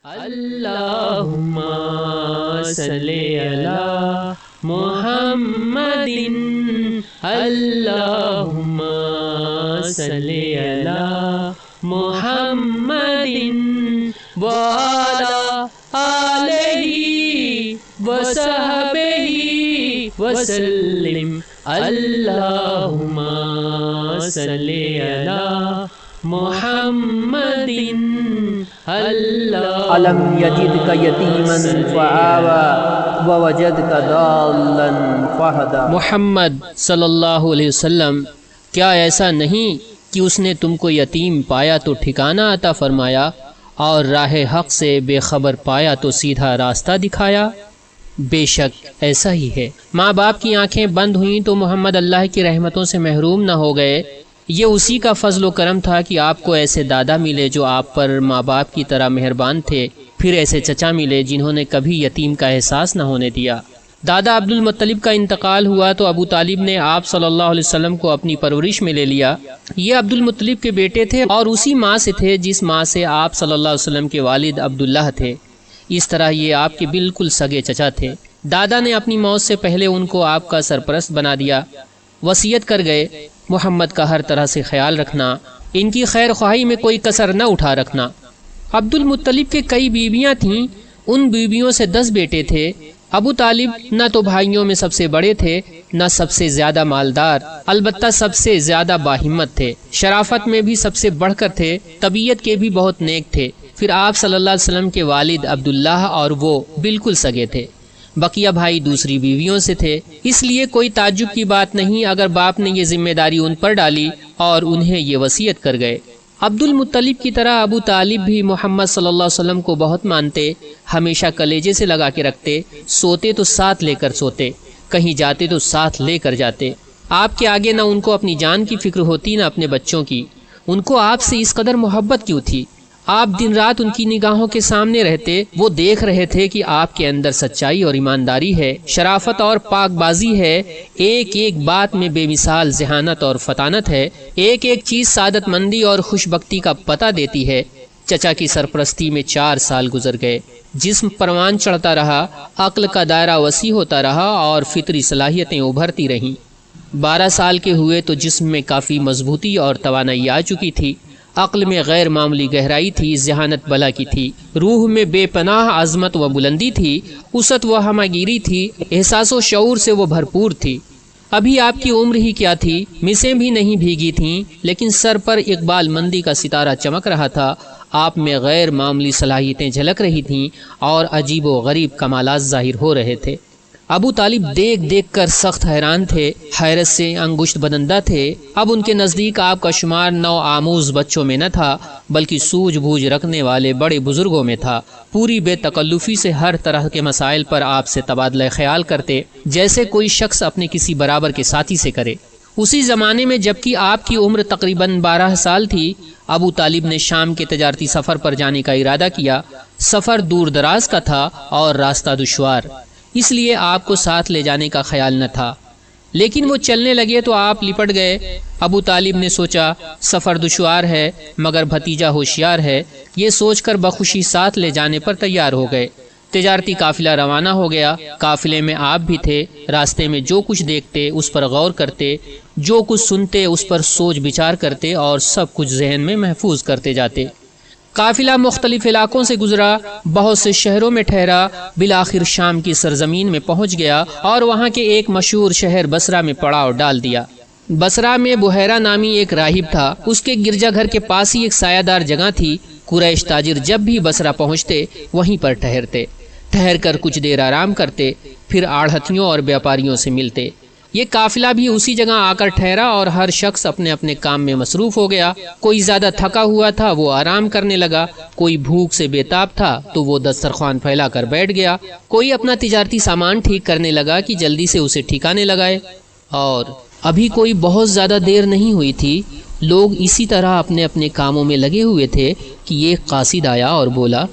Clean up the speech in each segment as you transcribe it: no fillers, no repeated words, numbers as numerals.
اللہم صلی علی محمد، اللہم صلی علی محمد وعلی آلہ وصحبہ وسلم، اللہم صلی علی محمد ألم يجدك يتيما فآوى ووجدك ضالا فهدى۔ محمد صلی اللہ علیہ وسلم، کیا ایسا نہیں کہ اس نے تم کو یتیم پایا تو ٹھکانہ عطا فرمایا، اور راہ حق سے بے خبر پایا تو سیدھا راستہ دکھایا؟ بے شک ایسا ہی ہے۔ ماں باپ کی آنکھیں بند ہوئیں تو محمد اللہ کی رحمتوں سے محروم نہ ہو گئے۔ یہ اسی کا فضل و کرم تھا کہ آپ کو ایسے دادا ملے جو آپ پر ماں باپ کی طرح مہربان تھے، پھر ایسے چچا ملے جنہوں نے کبھی یتیم کا احساس نہ ہونے دیا۔ دادا عبد المطلب کا انتقال ہوا تو ابو طالب نے آپ صلی اللہ علیہ وسلم کو اپنی پرورش میں لے لیا۔ یہ عبد المطلب کے بیٹے تھے اور اسی ماں سے تھے جس ماں سے آپ صلی اللہ علیہ وسلم کے والد عبداللہ تھے۔ اس طرح یہ آپ کے بالکل سگے چچا تھے۔ دادا نے اپنی موت سے پہلے ان کو آپ کا سرپرست بنا دیا۔ وصیت کر گئے، محمد کا ہر طرح سے خیال رکھنا، ان کی خیر خواہی میں کوئی کسر نہ اٹھا رکھنا۔ عبد المطلب کے کئی بیویاں تھیں، ان بیویوں سے 10 بیٹے تھے۔ ابو طالب نہ تو بھائیوں میں سب سے بڑے تھے، نہ سب سے زیادہ مالدار، البتہ سب سے زیادہ باہمت تھے، شرافت میں بھی سب سے بڑھ کر تھے، طبیعت کے بھی بہت نیک تھے۔ پھر آپ صلی اللہ علیہ وسلم کے والد عبداللہ اور وہ بالکل سگے تھے۔ بقیہ بھائی دوسری بیویوں سے تھے، اس لیے کوئی تعجب کی بات نہیں اگر باپ نے یہ ذمہ داری ان پر ڈالی اور انہیں یہ وصیت کر گئے۔ عبد المطلب کی طرح ابو طالب بھی محمد صلی اللہ علیہ وسلم کو بہت مانتے، ہمیشہ کلیجے سے لگا کے رکھتے، سوتے تو ساتھ لے کر سوتے، کہیں جاتے تو ساتھ لے کر جاتے۔ آپ کے آگے نہ ان کو اپنی جان کی فکر ہوتی نہ اپنے بچوں کی۔ ان کو آپ سے اس قدر محبت کیوں تھی؟ آپ دن رات ان کی نگاہوں کے سامنے رہتے، وہ دیکھ رہے تھے کہ آپ کے اندر سچائی اور ایمانداری ہے، شرافت اور پاک بازی ہے، ایک ایک بات میں بے مثال ذہانت اور فطانت ہے، ایک ایک چیز سعادت مندی اور خوش بختی کا پتہ دیتی ہے۔ چچا کی سرپرستی میں 4 سال گزر گئے، جسم پروان چڑھتا رہا، عقل کا دائرہ وسیع ہوتا رہا اور فطری صلاحیتیں ابھرتی رہیں۔ 12 سال کے ہوئے تو جسم میں کافی مضبوطی اور توانائی آ چکی تھی، عقل میں غیر معمولی گہرائی تھی، ذہانت بلا کی تھی، روح میں بے پناہ عظمت و بلندی تھی، وسعت و ہماگیری تھی، احساس و شعور سے وہ بھرپور تھی۔ ابھی آپ کی عمر ہی کیا تھی، مسیں بھی نہیں بھیگی تھیں، لیکن سر پر اقبال مندی کا ستارہ چمک رہا تھا، آپ میں غیر معمولی صلاحیتیں جھلک رہی تھیں اور عجیب و غریب کمالات ظاہر ہو رہے تھے۔ ابو طالب دیکھ دیکھ کر سخت حیران تھے، حیرت سے انگشت بدندہ تھے۔ اب ان کے نزدیک آپ کا شمار نو آموز بچوں میں نہ تھا، بلکہ سوجھ بوجھ رکھنے والے بڑے بزرگوں میں تھا۔ پوری بے تکلفی سے ہر طرح کے مسائل پر آپ سے تبادلہ خیال کرتے، جیسے کوئی شخص اپنے کسی برابر کے ساتھی سے کرے۔ اسی زمانے میں جبکہ آپ کی عمر تقریباً 12 سال تھی، ابو طالب نے شام کے تجارتی سفر پر جانے کا ارادہ کیا۔ سفر دور دراز کا تھا اور راستہ دشوار، اس لیے آپ کو ساتھ لے جانے کا خیال نہ تھا، لیکن وہ چلنے لگے تو آپ لپٹ گئے۔ ابو طالب نے سوچا سفر دشوار ہے مگر بھتیجا ہوشیار ہے، یہ سوچ کر بخوشی ساتھ لے جانے پر تیار ہو گئے۔ تجارتی قافلہ روانہ ہو گیا، قافلے میں آپ بھی تھے۔ راستے میں جو کچھ دیکھتے اس پر غور کرتے، جو کچھ سنتے اس پر سوچ بچار کرتے اور سب کچھ ذہن میں محفوظ کرتے جاتے۔ قافلہ مختلف علاقوں سے گزرا، بہت سے شہروں میں ٹھہرا، بالآخر شام کی سرزمین میں پہنچ گیا اور وہاں کے ایک مشہور شہر بصرہ میں پڑاؤ ڈال دیا۔ بصرہ میں بحیرہ نامی ایک راہب تھا، اس کے گرجا گھر کے پاس ہی ایک سایہ دار جگہ تھی۔ قریش تاجر جب بھی بصرہ پہنچتے وہیں پر ٹھہرتے، ٹھہر کر کچھ دیر آرام کرتے، پھر آڑھتیوں اور بیاپاریوں سے ملتے۔ یہ قافلہ بھی اسی جگہ آ کر ٹھہرا اور ہر شخص اپنے اپنے کام میں مصروف ہو گیا۔ کوئی زیادہ تھکا ہوا تھا، وہ آرام کرنے لگا، کوئی بھوک سے بے تاب تھا تو وہ دسترخوان پھیلا کر بیٹھ گیا، کوئی اپنا تجارتی سامان ٹھیک کرنے لگا کہ جلدی سے اسے ٹھکانے لگائے۔ اور ابھی کوئی بہت زیادہ دیر نہیں ہوئی تھی، لوگ اسی طرح اپنے اپنے کاموں میں لگے ہوئے تھے کہ ایک قاصد آیا اور بولا،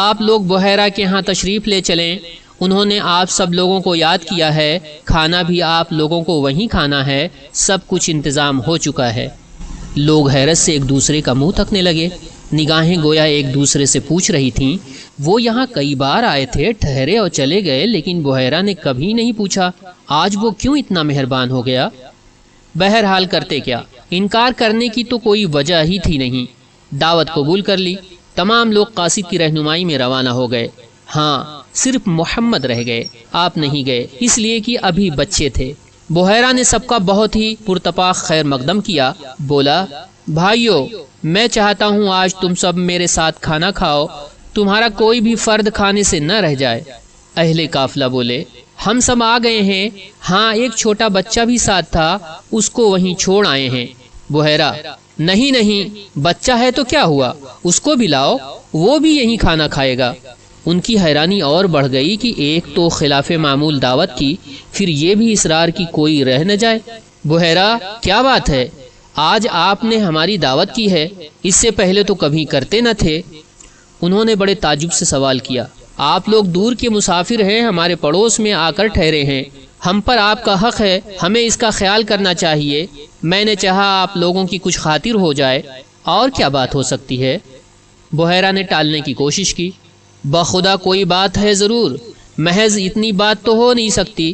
آپ لوگ بحیرہ کے ہاں تشریف لے چلیں، انہوں نے آپ سب لوگوں کو یاد کیا ہے، کھانا بھی آپ لوگوں کو وہیں کھانا ہے، سب کچھ انتظام ہو چکا ہے۔ لوگ حیرت سے ایک دوسرے کا منہ تکنے لگے۔ نگاہیں گویا ایک دوسرے سے پوچھ رہی تھیں، وہ یہاں کئی بار آئے تھے، ٹھہرے اور چلے گئے، لیکن بحیرہ نے کبھی نہیں پوچھا آج وہ کیوں اتنا مہربان ہو گیا۔ بہرحال کرتے کیا، انکار کرنے کی تو کوئی وجہ ہی تھی نہیں۔ دعوت قبول کر لی، تمام لوگ قاصد کی رہنمائی میں روانہ ہو گئے۔ ہاں، صرف محمد رہ گئے، آپ نہیں گئے، اس لیے کہ ابھی بچے تھے۔ بحیرہ نے سب کا بہت ہی پرتپاق خیر مقدم کیا، بولا، بھائیو، میں چاہتا ہوں آج تم سب میرے ساتھ کھانا کھاؤ، تمہارا کوئی بھی فرد کھانے سے نہ رہ جائے۔ اہل قافلہ بولے، ہم سب آ گئے ہیں، ہاں ایک چھوٹا بچہ بھی ساتھ تھا، اس کو وہیں چھوڑ آئے ہیں۔ بحیرہ، نہیں نہیں، بچہ ہے تو کیا ہوا، اس کو بھی لاؤ، وہ بھی یہیں کھانا کھائے گا۔ ان کی حیرانی اور بڑھ گئی کہ ایک تو خلاف معمول دعوت کی، پھر یہ بھی اصرار کی کوئی رہ نہ جائے۔ بحیرہ، کیا بات ہے، آج آپ نے ہماری دعوت کی ہے، اس سے پہلے تو کبھی کرتے نہ تھے۔ انہوں نے بڑے تعجب سے سوال کیا، آپ لوگ دور کے مسافر ہیں، ہمارے پڑوس میں آ کر ٹھہرے ہیں، ہم پر آپ کا حق ہے، ہمیں اس کا خیال کرنا چاہیے۔ میں نے چاہا آپ لوگوں کی کچھ خاطر ہو جائے، اور کیا بات ہو سکتی ہے۔ بحیرہ نے ٹالنے کی کوشش کی، بخدا کوئی بات ہے ضرور، محض اتنی بات تو ہو نہیں سکتی۔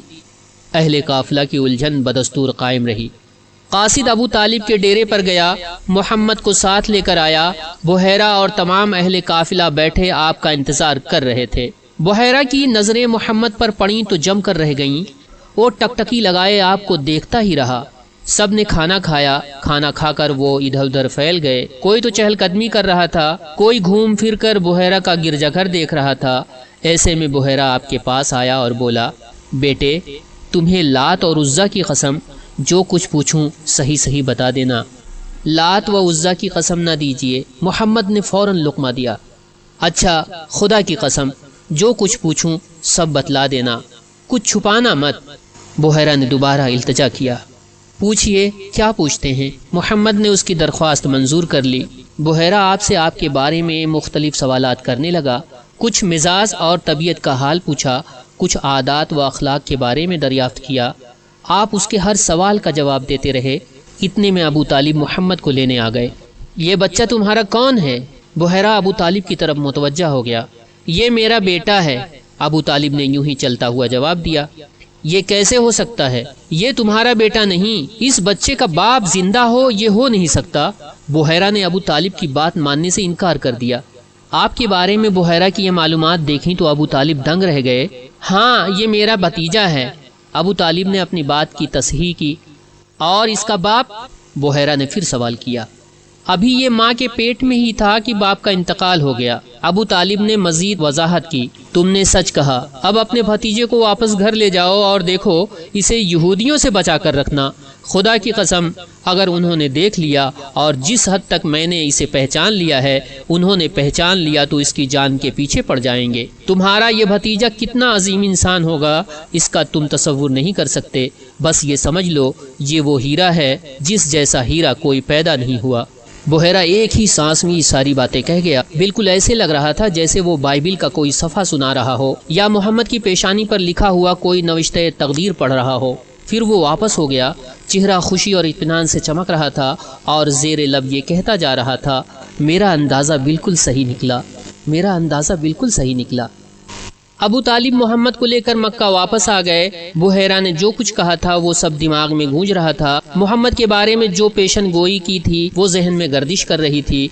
اہل قافلہ کی الجھن بدستور قائم رہی۔ قاصد ابو طالب کے ڈیرے پر گیا، محمد کو ساتھ لے کر آیا۔ بحیرہ اور تمام اہل قافلہ بیٹھے آپ کا انتظار کر رہے تھے۔ بحیرہ کی نظریں محمد پر پڑیں تو جم کر رہ گئیں، وہ ٹکٹکی لگائے آپ کو دیکھتا ہی رہا۔ سب نے کھانا کھایا، کھانا کھا کر وہ ادھر ادھر پھیل گئے، کوئی تو چہل قدمی کر رہا تھا، کوئی گھوم پھر کر بحیرہ کا گرجا گھر دیکھ رہا تھا۔ ایسے میں بحیرہ آپ کے پاس آیا اور بولا، بیٹے، تمہیں لات اور عزا کی قسم، جو کچھ پوچھوں صحیح صحیح بتا دینا۔ لات و عزا کی قسم نہ دیجیے، محمد نے فوراً لقمہ دیا۔ اچھا، خدا کی قسم، جو کچھ پوچھوں سب بتلا دینا، کچھ چھپانا مت۔ بحیرہ نے دوبارہ التجا کیا۔ پوچھئے، کیا پوچھتے ہیں؟ محمد نے اس کی درخواست منظور کر لی۔ بحیرہ آپ سے آپ کے بارے میں مختلف سوالات کرنے لگا، کچھ مزاج اور طبیعت کا حال پوچھا، کچھ عادات و اخلاق کے بارے میں دریافت کیا۔ آپ اس کے ہر سوال کا جواب دیتے رہے۔ اتنے میں ابو طالب محمد کو لینے آ گئے۔ یہ بچہ تمہارا کون ہے؟ بحیرہ ابو طالب کی طرف متوجہ ہو گیا۔ یہ میرا بیٹا ہے، ابو طالب نے یوں ہی چلتا ہوا جواب دیا۔ یہ کیسے ہو سکتا ہے؟ یہ تمہارا بیٹا نہیں، اس بچے کا باپ زندہ ہو، یہ ہو نہیں سکتا۔ بحیرہ نے ابو طالب کی بات ماننے سے انکار کر دیا۔ آپ کے بارے میں بحیرہ کی یہ معلومات دیکھیں تو ابو طالب دنگ رہ گئے۔ ہاں، یہ میرا بھتیجا ہے، ابو طالب نے اپنی بات کی تصحیح کی۔ اور اس کا باپ؟ بحیرہ نے پھر سوال کیا۔ ابھی یہ ماں کے پیٹ میں ہی تھا کہ باپ کا انتقال ہو گیا۔ ابو طالب نے مزید وضاحت کی۔ تم نے سچ کہا، اب اپنے بھتیجے کو واپس گھر لے جاؤ اور دیکھو اسے یہودیوں سے بچا کر رکھنا۔ خدا کی قسم، اگر انہوں نے دیکھ لیا، اور جس حد تک میں نے اسے پہچان لیا ہے انہوں نے پہچان لیا، تو اس کی جان کے پیچھے پڑ جائیں گے۔ تمہارا یہ بھتیجا کتنا عظیم انسان ہوگا، اس کا تم تصور نہیں کر سکتے۔ بس یہ سمجھ لو، یہ وہ ہیرا ہے جس جیسا ہیرا کوئی پیدا نہیں ہوا۔ بحیرہ ایک ہی سانس میں یہ ساری باتیں کہہ گیا، بالکل ایسے لگ رہا تھا جیسے وہ بائبل کا کوئی صفحہ سنا رہا ہو، یا محمد کی پیشانی پر لکھا ہوا کوئی نوشتہ تقدیر پڑھ رہا ہو۔ پھر وہ واپس ہو گیا، چہرہ خوشی اور اطمینان سے چمک رہا تھا، اور زیر لب یہ کہتا جا رہا تھا، میرا اندازہ بالکل صحیح نکلا، میرا اندازہ بالکل صحیح نکلا۔ ابو طالب محمد کو لے کر مکہ واپس آ گئے۔ بحیرہ نے جو کچھ کہا تھا وہ سب دماغ میں گونج رہا تھا۔ محمد کے بارے میں جو پیشن گوئی کی تھی وہ ذہن میں گردش کر رہی تھی۔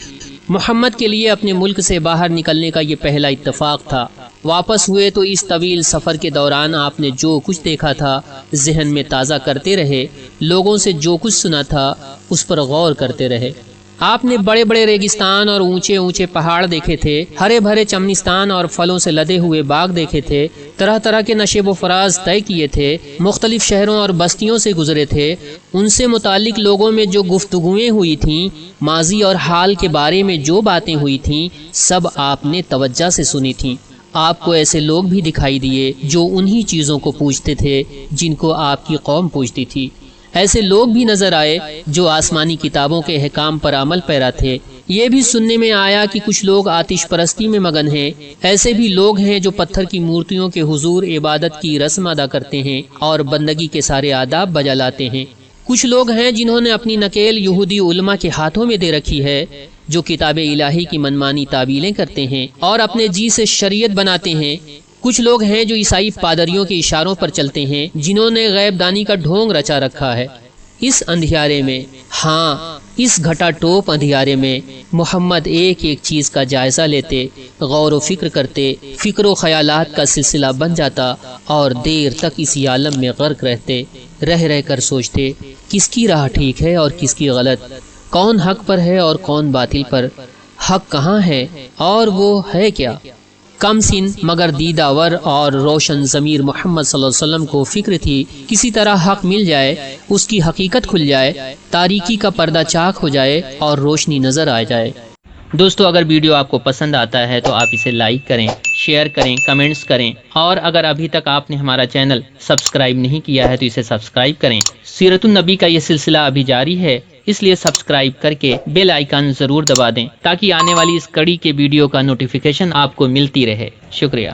محمد کے لیے اپنے ملک سے باہر نکلنے کا یہ پہلا اتفاق تھا۔ واپس ہوئے تو اس طویل سفر کے دوران آپ نے جو کچھ دیکھا تھا ذہن میں تازہ کرتے رہے، لوگوں سے جو کچھ سنا تھا اس پر غور کرتے رہے۔ آپ نے بڑے بڑے ریگستان اور اونچے اونچے پہاڑ دیکھے تھے، ہرے بھرے چمنستان اور پھلوں سے لدے ہوئے باغ دیکھے تھے، طرح طرح کے نشیب و فراز طے کیے تھے، مختلف شہروں اور بستیوں سے گزرے تھے۔ ان سے متعلق لوگوں میں جو گفتگویں ہوئی تھیں، ماضی اور حال کے بارے میں جو باتیں ہوئی تھیں، سب آپ نے توجہ سے سنی تھیں۔ آپ کو ایسے لوگ بھی دکھائی دیے جو انہی چیزوں کو پوچھتے تھے جن کو آپ کی قوم پوچھتی تھی۔ ایسے لوگ بھی نظر آئے جو آسمانی کتابوں کے احکام پر عمل پیرا تھے۔ یہ بھی سننے میں آیا کہ کچھ لوگ آتش پرستی میں مگن ہیں۔ ایسے بھی لوگ ہیں جو پتھر کی مورتیوں کے حضور عبادت کی رسم ادا کرتے ہیں اور بندگی کے سارے آداب بجا لاتے ہیں۔ کچھ لوگ ہیں جنہوں نے اپنی نکیل یہودی علماء کے ہاتھوں میں دے رکھی ہے، جو کتاب الہی کی منمانی تعویلیں کرتے ہیں اور اپنے جی سے شریعت بناتے ہیں۔ کچھ لوگ ہیں جو عیسائی پادریوں کے اشاروں پر چلتے ہیں، جنہوں نے غیب دانی کا ڈھونگ رچا رکھا ہے۔ اس اندھیارے میں، ہاں اس گھٹا ٹوپ اندھیارے میں، محمد ایک ایک چیز کا جائزہ لیتے، غور و فکر کرتے، فکر و خیالات کا سلسلہ بن جاتا اور دیر تک اسی عالم میں غرق رہتے، رہ رہ کر سوچتے کس کی راہ ٹھیک ہے اور کس کی غلط، کون حق پر ہے اور کون باطل پر، حق کہاں ہے اور وہ ہے کیا۔ کم سن مگر دیدہ ور اور روشن ضمیر محمد صلی اللہ علیہ وسلم کو فکر تھی کسی طرح حق مل جائے، اس کی حقیقت کھل جائے، تاریکی کا پردہ چاک ہو جائے اور روشنی نظر آ جائے۔ دوستو اگر ویڈیو آپ کو پسند آتا ہے تو آپ اسے لائک کریں، شیئر کریں، کمنٹس کریں، اور اگر ابھی تک آپ نے ہمارا چینل سبسکرائب نہیں کیا ہے تو اسے سبسکرائب کریں۔ سیرت النبی کا یہ سلسلہ ابھی جاری ہے، اس لیے سبسکرائب کر کے بیل آئیکن ضرور دبا دیں تاکہ آنے والی اس کڑی کے ویڈیو کا نوٹیفیکیشن آپ کو ملتی رہے۔ شکریہ۔